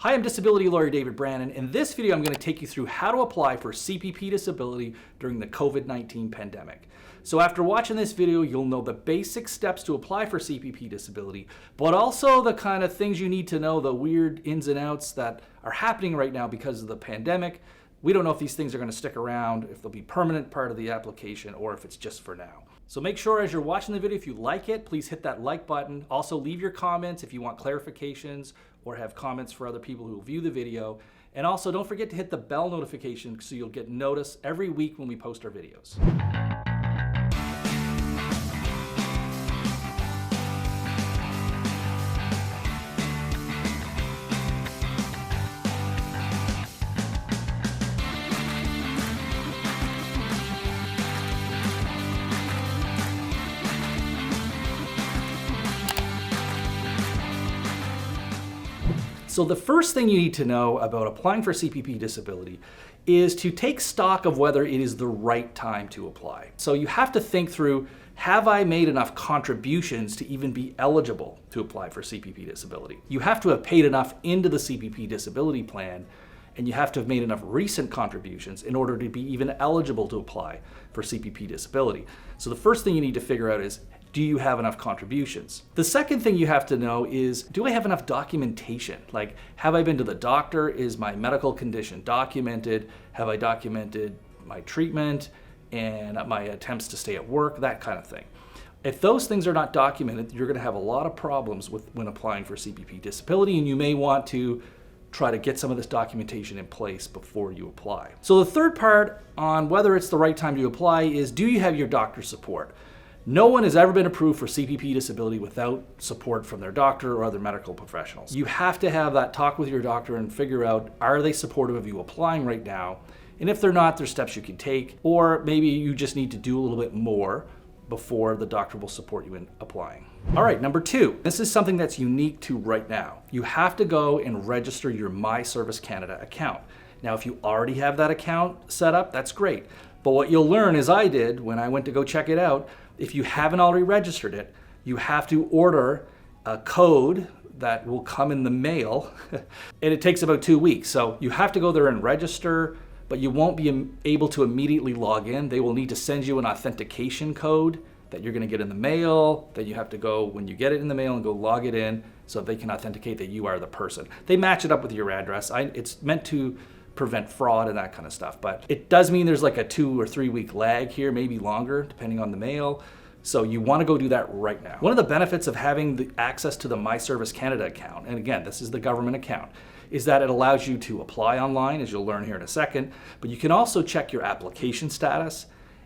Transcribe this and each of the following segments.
Hi, I'm disability lawyer David Brannon. In this video, I'm going to take you through how to apply for CPP disability during the COVID-19 pandemic. So after watching this video, you'll know the basic steps to apply for CPP disability, but also the kind of things you need to know, the weird ins and outs that are happening right now because of the pandemic. We don't know if these things are going to stick around, if they'll be permanent part of the application, or if it's just for now. So make sure as you're watching the video, if you like it, please hit that like button. Also leave your comments if you want clarifications or have comments for other people who will view the video. And also don't forget to hit the bell notification so you'll get notice every week when we post our videos. So the first thing you need to know about applying for CPP disability is to take stock of whether it is the right time to apply. So you have to think through, have I made enough contributions to even be eligible to apply for CPP disability? You have to have paid enough into the CPP disability plan, and you have to have made enough recent contributions in order to be even eligible to apply for CPP disability. So the first thing you need to figure out is, do you have enough contributions? The second thing you have to know is, do I have enough documentation? Like, have I been to the doctor? Is my medical condition documented? Have I documented my treatment and my attempts to stay at work? That kind of thing. If those things are not documented, you're gonna have a lot of problems when applying for CPP disability, and you may want to try to get some of this documentation in place before you apply. So the third part on whether it's the right time to apply is, do you have your doctor's support? No one has ever been approved for CPP disability without support from their doctor or other medical professionals. You have to have that talk with your doctor and figure out, are they supportive of you applying right now? And if they're not, there's steps you can take, or maybe you just need to do a little bit more before the doctor will support you in applying. All right, number two, this is something that's unique to right now. You have to go and register your My Service Canada account. Now, if you already have that account set up, that's great. But what you'll learn, as I did when I went to go check it out, if you haven't already registered it, you have to order a code that will come in the mail, and it takes about 2 weeks. So you have to go there and register, but you won't be able to immediately log in. They will need to send you an authentication code that you're gonna get in the mail, that you have to go when you get it in the mail and go log it in so they can authenticate that you are the person. They match it up with your address. It's meant to prevent fraud and that kind of stuff. But it does mean there's like a 2 or 3 week lag here, maybe longer, depending on the mail. So you want to go do that right now. One of the benefits of having the access to the My Service Canada account, and again, this is the government account, is that it allows you to apply online, as you'll learn here in a second, but you can also check your application status.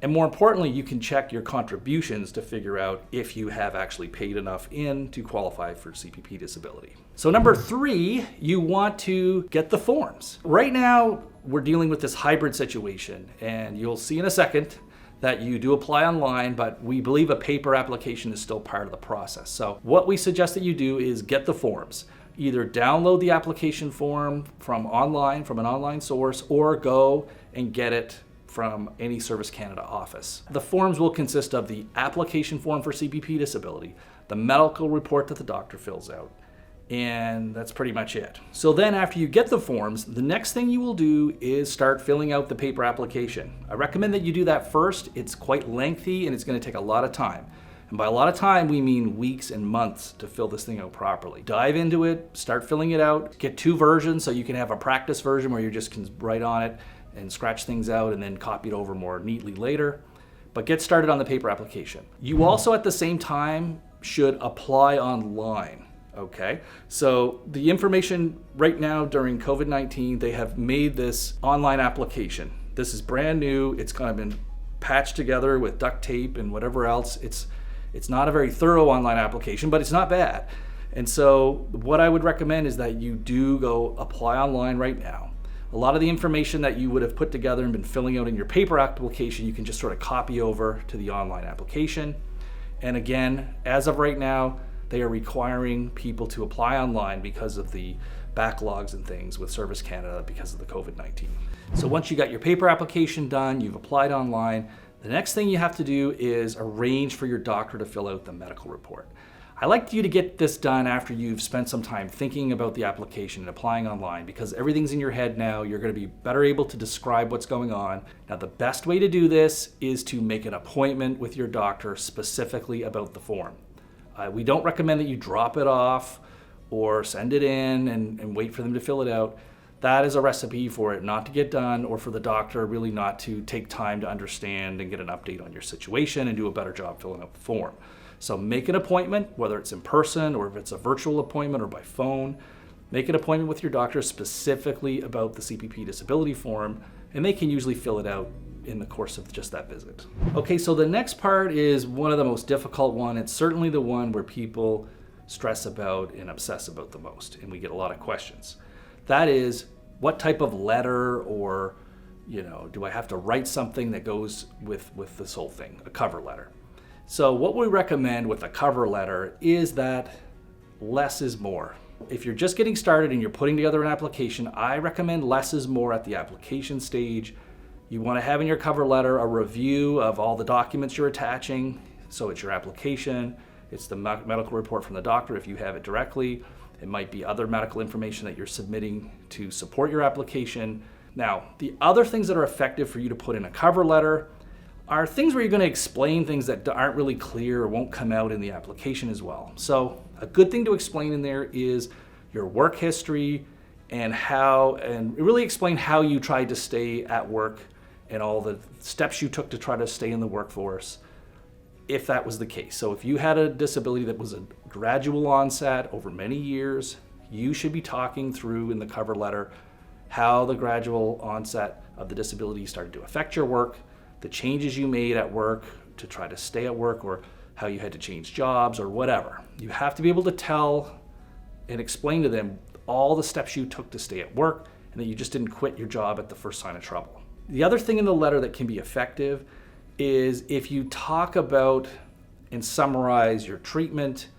And more importantly, you can check your contributions to figure out if you have actually paid enough in to qualify for CPP disability. So number three, you want to get the forms. Right now, we're dealing with this hybrid situation, and you'll see in a second that you do apply online, but we believe a paper application is still part of the process. So what we suggest that you do is get the forms. Either download the application form from online, from an online source, or go and get it from any Service Canada office. The forms will consist of the application form for CPP disability, the medical report that the doctor fills out, and that's pretty much it. So then after you get the forms, the next thing you will do is start filling out the paper application. I recommend that you do that first. It's quite lengthy and it's going to take a lot of time. And by a lot of time, we mean weeks and months to fill this thing out properly. Dive into it, start filling it out, get 2 versions so you can have a practice version where you just can write on it and scratch things out and then copy it over more neatly later. But get started on the paper application. You also at the same time should apply online, okay? So the information right now during COVID-19, they have made this online application. This is brand new. It's kind of been patched together with duct tape and whatever else. It's not a very thorough online application, but it's not bad. And so what I would recommend is that you do go apply online right now. A lot of the information that you would have put together and been filling out in your paper application, you can just sort of copy over to the online application. And again, as of right now, they are requiring people to apply online because of the backlogs and things with Service Canada because of the COVID-19. So once you got your paper application done, you've applied online, the next thing you have to do is arrange for your doctor to fill out the medical report. I like you to get this done after you've spent some time thinking about the application and applying online, because everything's in your head now. You're going to be better able to describe what's going on. Now, the best way to do this is to make an appointment with your doctor specifically about the form. We don't recommend that you drop it off or send it in and wait for them to fill it out. That is a recipe for it not to get done, or for the doctor really not to take time to understand and get an update on your situation and do a better job filling out the form. So make an appointment, whether it's in person or if it's a virtual appointment or by phone. Make an appointment with your doctor specifically about the CPP disability form, and they can usually fill it out in the course of just that visit. Okay, so the next part is one of the most difficult one. It's certainly the one where people stress about and obsess about the most, and we get a lot of questions. That is, what type of letter, or do I have to write something that goes with this whole thing, a cover letter? So what we recommend with a cover letter is that less is more. If you're just getting started and you're putting together an application, I recommend less is more at the application stage. You want to have in your cover letter a review of all the documents you're attaching. So it's your application, it's the medical report from the doctor if you have it directly. It might be other medical information that you're submitting to support your application. Now, the other things that are effective for you to put in a cover letter are things where you're going to explain things that aren't really clear or won't come out in the application as well. So a good thing to explain in there is your work history and really explain how you tried to stay at work and all the steps you took to try to stay in the workforce, if that was the case. So if you had a disability that was a gradual onset over many years, you should be talking through in the cover letter how the gradual onset of the disability started to affect your work, the changes you made at work to try to stay at work, or how you had to change jobs or whatever. You have to be able to tell and explain to them all the steps you took to stay at work, and that you just didn't quit your job at the first sign of trouble. The other thing in the letter that can be effective is if you talk about and summarize your treatment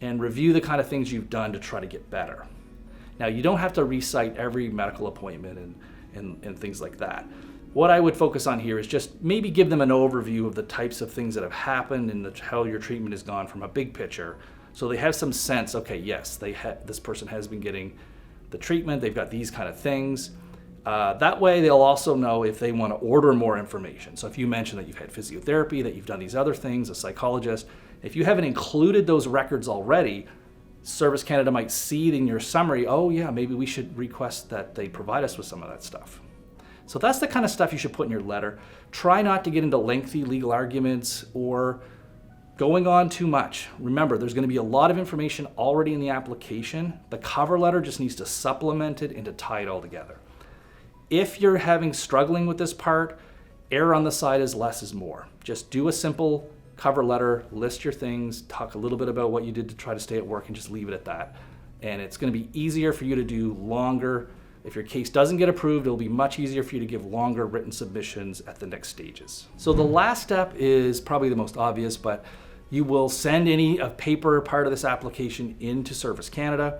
and review the kind of things you've done to try to get better. Now, you don't have to recite every medical appointment and things like that. What I would focus on here is just maybe give them an overview of the types of things that have happened and how your treatment has gone from a big picture, so they have some sense, okay, yes, this person has been getting the treatment, they've got these kind of things. That way they'll also know if they want to order more information. So if you mention that you've had physiotherapy, that you've done these other things, a psychologist, if you haven't included those records already, Service Canada might see it in your summary, oh yeah, maybe we should request that they provide us with some of that stuff. So that's the kind of stuff you should put in your letter. Try not to get into lengthy legal arguments or going on too much. Remember, there's going to be a lot of information already in the application. The cover letter just needs to supplement it and to tie it all together. If you're struggling with this part, err on the side is less is more. Just do a simple cover letter, list your things, talk a little bit about what you did to try to stay at work, and just leave it at that. And it's going to be easier for you to do longer. If your case doesn't get approved, it'll be much easier for you to give longer written submissions at the next stages. So the last step is probably the most obvious, but you will send a paper part of this application into Service Canada.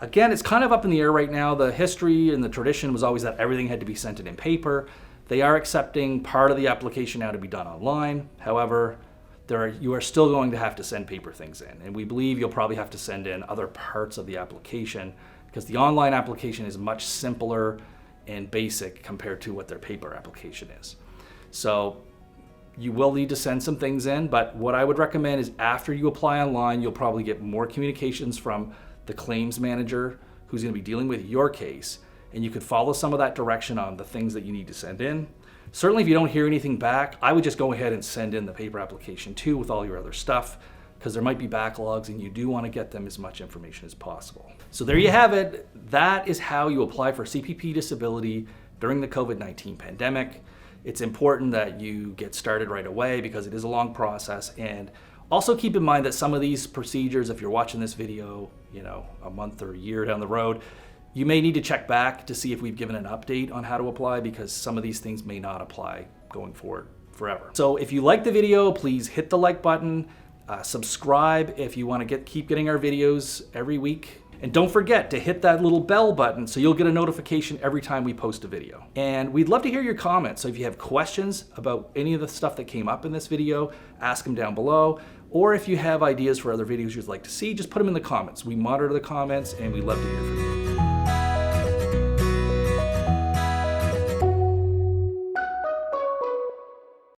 Again, it's kind of up in the air right now. The history and the tradition was always that everything had to be sent in paper. They are accepting part of the application now to be done online. However, you are still going to have to send paper things in, and we believe you'll probably have to send in other parts of the application, because the online application is much simpler and basic compared to what their paper application is. So you will need to send some things in, but what I would recommend is after you apply online, you'll probably get more communications from the claims manager who's going to be dealing with your case, and you could follow some of that direction on the things that you need to send in. Certainly if you don't hear anything back, I would just go ahead and send in the paper application too with all your other stuff, because there might be backlogs and you do want to get them as much information as possible. So there you have it. That is how you apply for CPP disability during the COVID-19 pandemic. It's important that you get started right away because it is a long process. And also keep in mind that some of these procedures, if you're watching this video, a month or a year down the road, you may need to check back to see if we've given an update on how to apply, because some of these things may not apply going forward forever. So if you like the video, please hit the like button, subscribe if you want to keep getting our videos every week. And don't forget to hit that little bell button so you'll get a notification every time we post a video. And we'd love to hear your comments. So if you have questions about any of the stuff that came up in this video, ask them down below. or if you have ideas for other videos you'd like to see, just put them in the comments. We monitor the comments and we love to hear from you.